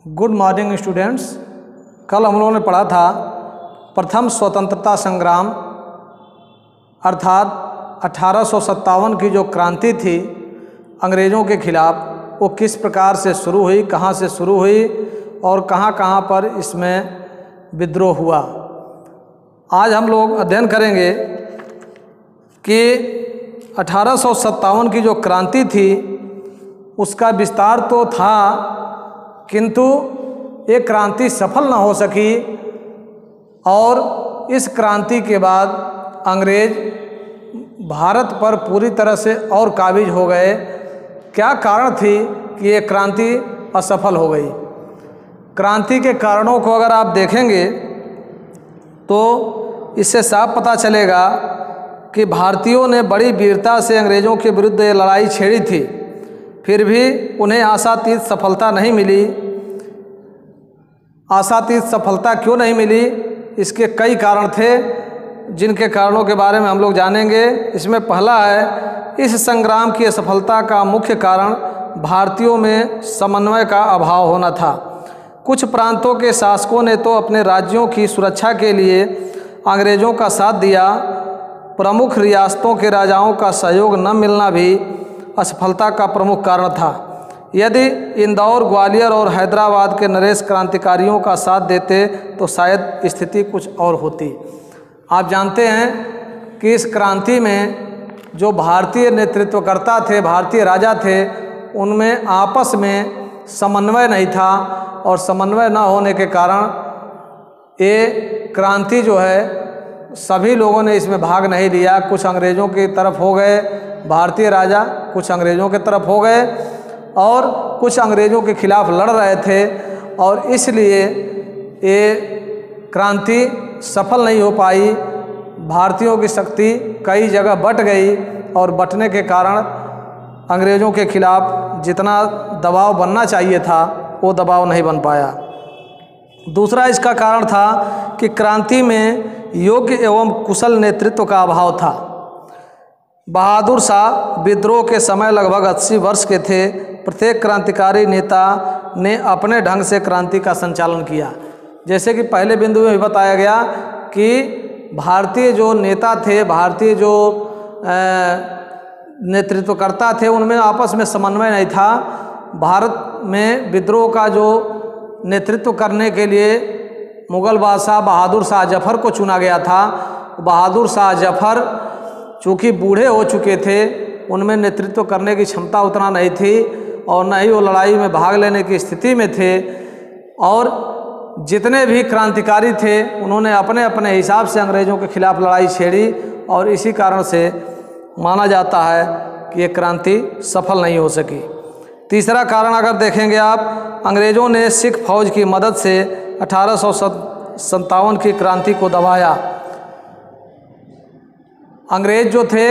Good morning students. कल हम लोगों ने पढ़ा था प्रथम स्वतंत्रता संग्राम अर्थात 1857 की जो क्रांति थी अंग्रेज़ों के खिलाफ़, वो किस प्रकार से शुरू हुई, कहाँ से शुरू हुई और कहाँ कहाँ पर इसमें विद्रोह हुआ। आज हम लोग अध्ययन करेंगे कि 1857 की जो क्रांति थी उसका विस्तार तो था, किंतु ये क्रांति सफल न हो सकी और इस क्रांति के बाद अंग्रेज भारत पर पूरी तरह से और काबिज हो गए। क्या कारण थी कि ये क्रांति असफल हो गई? क्रांति के कारणों को अगर आप देखेंगे तो इससे साफ पता चलेगा कि भारतीयों ने बड़ी वीरता से अंग्रेज़ों के विरुद्ध ये लड़ाई छेड़ी थी, फिर भी उन्हें आशातीत सफलता नहीं मिली। आशातीत सफलता क्यों नहीं मिली? इसके कई कारण थे, जिनके कारणों के बारे में हम लोग जानेंगे। इसमें पहला है, इस संग्राम की असफलता का मुख्य कारण भारतीयों में समन्वय का अभाव होना था। कुछ प्रांतों के शासकों ने तो अपने राज्यों की सुरक्षा के लिए अंग्रेज़ों का साथ दिया, प्रमुख रियासतों के राजाओं का सहयोग न मिलना भी असफलता का प्रमुख कारण था। यदि इंदौर, ग्वालियर और हैदराबाद के नरेश क्रांतिकारियों का साथ देते तो शायद स्थिति कुछ और होती। आप जानते हैं कि इस क्रांति में जो भारतीय नेतृत्वकर्ता थे, भारतीय राजा थे, उनमें आपस में समन्वय नहीं था और समन्वय न होने के कारण ये क्रांति जो है सभी लोगों ने इसमें भाग नहीं लिया। कुछ अंग्रेज़ों की तरफ हो गए भारतीय राजा, कुछ अंग्रेज़ों की तरफ हो गए और कुछ अंग्रेज़ों के खिलाफ लड़ रहे थे और इसलिए ये क्रांति सफल नहीं हो पाई। भारतीयों की शक्ति कई जगह बट गई और बटने के कारण अंग्रेज़ों के खिलाफ जितना दबाव बनना चाहिए था वो दबाव नहीं बन पाया। दूसरा इसका कारण था कि क्रांति में योग्य एवं कुशल नेतृत्व का अभाव था। बहादुर शाह विद्रोह के समय लगभग 80 वर्ष के थे। प्रत्येक क्रांतिकारी नेता ने अपने ढंग से क्रांति का संचालन किया। जैसे कि पहले बिंदु में भी बताया गया कि भारतीय जो नेता थे, भारतीय जो नेतृत्वकर्ता थे, उनमें आपस में समन्वय नहीं था। भारत में विद्रोह का जो नेतृत्व करने के लिए मुग़ल बादशाह बहादुर शाह जफ़र को चुना गया था। बहादुर शाह जफ़र चूँकि बूढ़े हो चुके थे, उनमें नेतृत्व करने की क्षमता उतना नहीं थी और न ही वो लड़ाई में भाग लेने की स्थिति में थे। और जितने भी क्रांतिकारी थे उन्होंने अपने अपने हिसाब से अंग्रेज़ों के खिलाफ लड़ाई छेड़ी और इसी कारण से माना जाता है कि ये क्रांति सफल नहीं हो सकी। तीसरा कारण अगर देखेंगे आप, अंग्रेज़ों ने सिख फौज की मदद से 1857 की क्रांति को दबाया। अंग्रेज़ जो थे,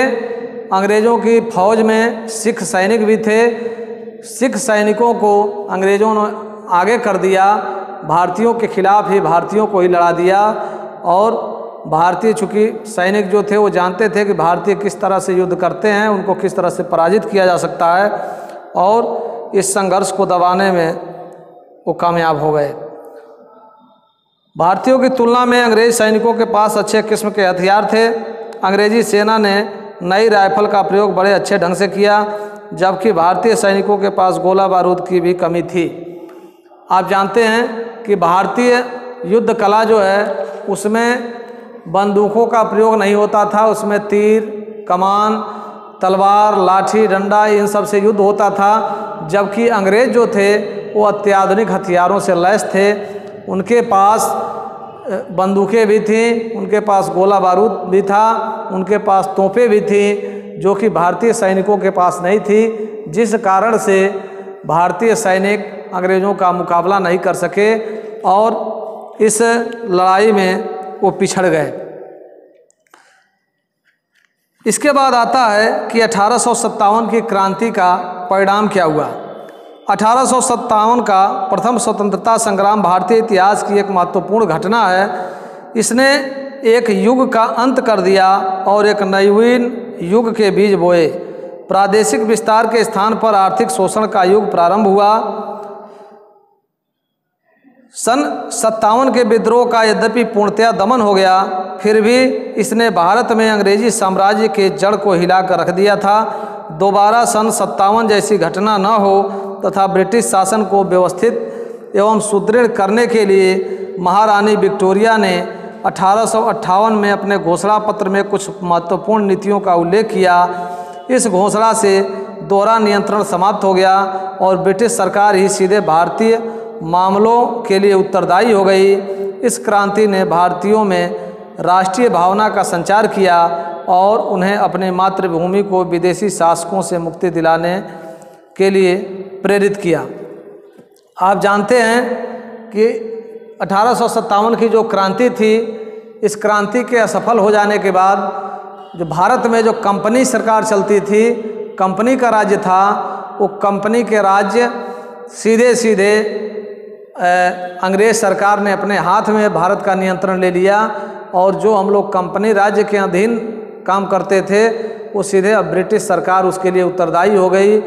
अंग्रेज़ों की फौज में सिख सैनिक भी थे। सिख सैनिकों को अंग्रेज़ों ने आगे कर दिया, भारतीयों के खिलाफ ही भारतीयों को ही लड़ा दिया। और भारतीय चूँकि सैनिक जो थे वो जानते थे कि भारतीय किस तरह से युद्ध करते हैं, उनको किस तरह से पराजित किया जा सकता है और इस संघर्ष को दबाने में वो कामयाब हो गए। भारतीयों की तुलना में अंग्रेज़ सैनिकों के पास अच्छे किस्म के हथियार थे। अंग्रेज़ी सेना ने नई राइफल का प्रयोग बड़े अच्छे ढंग से किया, जबकि भारतीय सैनिकों के पास गोला बारूद की भी कमी थी। आप जानते हैं कि भारतीय युद्ध कला जो है उसमें बंदूकों का प्रयोग नहीं होता था, उसमें तीर, कमान, तलवार, लाठी, डंडा, इन सब से युद्ध होता था। जबकि अंग्रेज़ जो थे वो अत्याधुनिक हथियारों से लैस थे। उनके पास बंदूकें भी थीं, उनके पास गोला बारूद भी था, उनके पास तोपें भी थीं, जो कि भारतीय सैनिकों के पास नहीं थी, जिस कारण से भारतीय सैनिक अंग्रेज़ों का मुकाबला नहीं कर सके और इस लड़ाई में वो पिछड़ गए। इसके बाद आता है कि 1857 की क्रांति का परिणाम क्या हुआ। 1857 का प्रथम स्वतंत्रता संग्राम भारतीय इतिहास की एक महत्वपूर्ण घटना है। इसने एक युग का अंत कर दिया और एक नवीन युग के बीज बोए। प्रादेशिक विस्तार के स्थान पर आर्थिक शोषण का युग प्रारंभ हुआ। सन 57 के विद्रोह का यद्यपि पूर्णतया दमन हो गया, फिर भी इसने भारत में अंग्रेजी साम्राज्य के जड़ को हिलाकर रख दिया था। दोबारा सन 57 जैसी घटना न हो तथा ब्रिटिश शासन को व्यवस्थित एवं सुदृढ़ करने के लिए महारानी विक्टोरिया ने 1858 में अपने घोषणा पत्र में कुछ महत्वपूर्ण नीतियों का उल्लेख किया। इस घोषणा से दोहरा नियंत्रण समाप्त हो गया और ब्रिटिश सरकार ही सीधे भारतीय मामलों के लिए उत्तरदायी हो गई। इस क्रांति ने भारतीयों में राष्ट्रीय भावना का संचार किया और उन्हें अपनी मातृभूमि को विदेशी शासकों से मुक्ति दिलाने के लिए प्रेरित किया। आप जानते हैं कि 1857 की जो क्रांति थी, इस क्रांति के असफल हो जाने के बाद जो भारत में जो कंपनी सरकार चलती थी, कंपनी का राज्य था, वो कंपनी के राज्य सीधे सीधे अंग्रेज सरकार ने अपने हाथ में भारत का नियंत्रण ले लिया और जो हम लोग कंपनी राज्य के अधीन काम करते थे वो सीधे अब ब्रिटिश सरकार उसके लिए उत्तरदायी हो गई।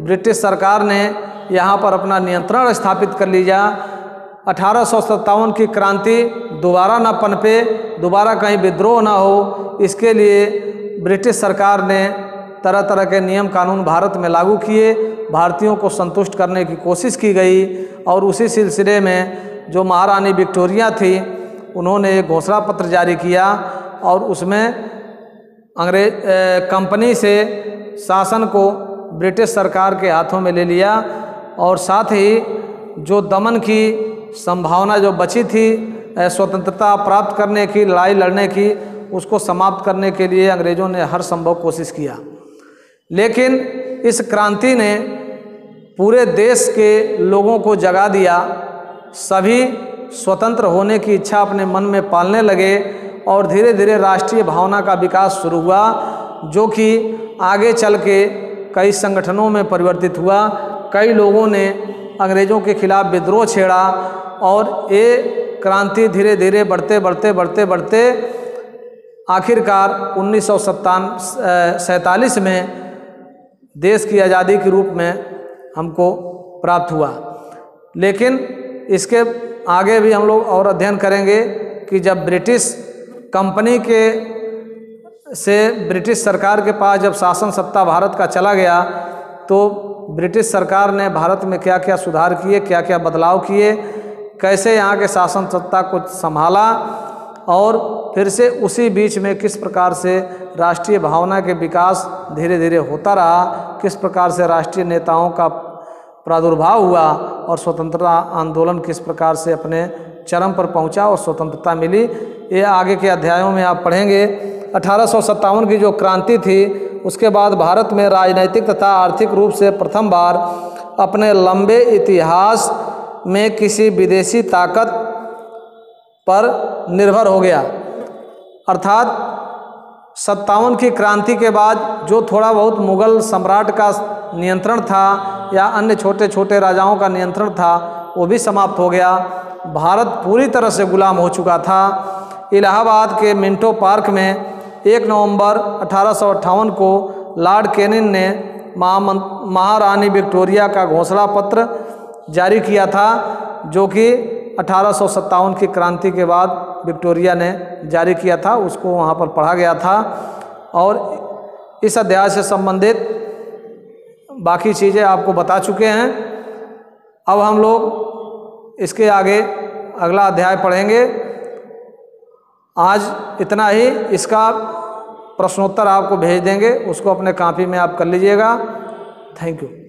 ब्रिटिश सरकार ने यहाँ पर अपना नियंत्रण स्थापित कर लिया। 1857 की क्रांति दोबारा न पनपे, दोबारा कहीं विद्रोह ना हो, इसके लिए ब्रिटिश सरकार ने तरह तरह के नियम कानून भारत में लागू किए। भारतीयों को संतुष्ट करने की कोशिश की गई और उसी सिलसिले में जो महारानी विक्टोरिया थी उन्होंने एक घोषणा पत्र जारी किया और उसमें अंग्रेज कंपनी से शासन को ब्रिटिश सरकार के हाथों में ले लिया और साथ ही जो दमन की संभावना जो बची थी स्वतंत्रता प्राप्त करने की, लड़ाई लड़ने की, उसको समाप्त करने के लिए अंग्रेज़ों ने हर संभव कोशिश किया। लेकिन इस क्रांति ने पूरे देश के लोगों को जगा दिया। सभी स्वतंत्र होने की इच्छा अपने मन में पालने लगे और धीरे धीरे राष्ट्रीय भावना का विकास शुरू हुआ, जो कि आगे चल के कई संगठनों में परिवर्तित हुआ। कई लोगों ने अंग्रेज़ों के खिलाफ विद्रोह छेड़ा और ये क्रांति धीरे धीरे बढ़ते आखिरकार 1947 में देश की आज़ादी के रूप में हमको प्राप्त हुआ। लेकिन इसके आगे भी हम लोग और अध्ययन करेंगे कि जब ब्रिटिश कंपनी के से ब्रिटिश सरकार के पास जब शासन सत्ता भारत का चला गया तो ब्रिटिश सरकार ने भारत में क्या क्या सुधार किए, क्या क्या बदलाव किए, कैसे यहाँ के शासन सत्ता को संभाला और फिर से उसी बीच में किस प्रकार से राष्ट्रीय भावना के विकास धीरे धीरे होता रहा, किस प्रकार से राष्ट्रीय नेताओं का प्रादुर्भाव हुआ और स्वतंत्रता आंदोलन किस प्रकार से अपने चरम पर पहुंचा और स्वतंत्रता मिली। ये आगे के अध्यायों में आप पढ़ेंगे। 1857 की जो क्रांति थी उसके बाद भारत में राजनैतिक तथा आर्थिक रूप से प्रथम बार अपने लंबे इतिहास में किसी विदेशी ताकत पर निर्भर हो गया। अर्थात 57 की क्रांति के बाद जो थोड़ा बहुत मुगल सम्राट का नियंत्रण था या अन्य छोटे छोटे राजाओं का नियंत्रण था वो भी समाप्त हो गया। भारत पूरी तरह से गुलाम हो चुका था। इलाहाबाद के मिंटो पार्क में 1 नवंबर 1858 को लॉर्ड कैनिंग ने महारानी विक्टोरिया का घोषणा पत्र जारी किया था, जो कि 1857 की क्रांति के बाद विक्टोरिया ने जारी किया था। उसको वहाँ पर पढ़ा गया था और इस अध्याय से संबंधित बाकी चीज़ें आपको बता चुके हैं। अब हम लोग इसके आगे अगला अध्याय पढ़ेंगे। आज इतना ही। इसका प्रश्नोत्तर आपको भेज देंगे, उसको अपने कॉपी में आप कर लीजिएगा। Thank you.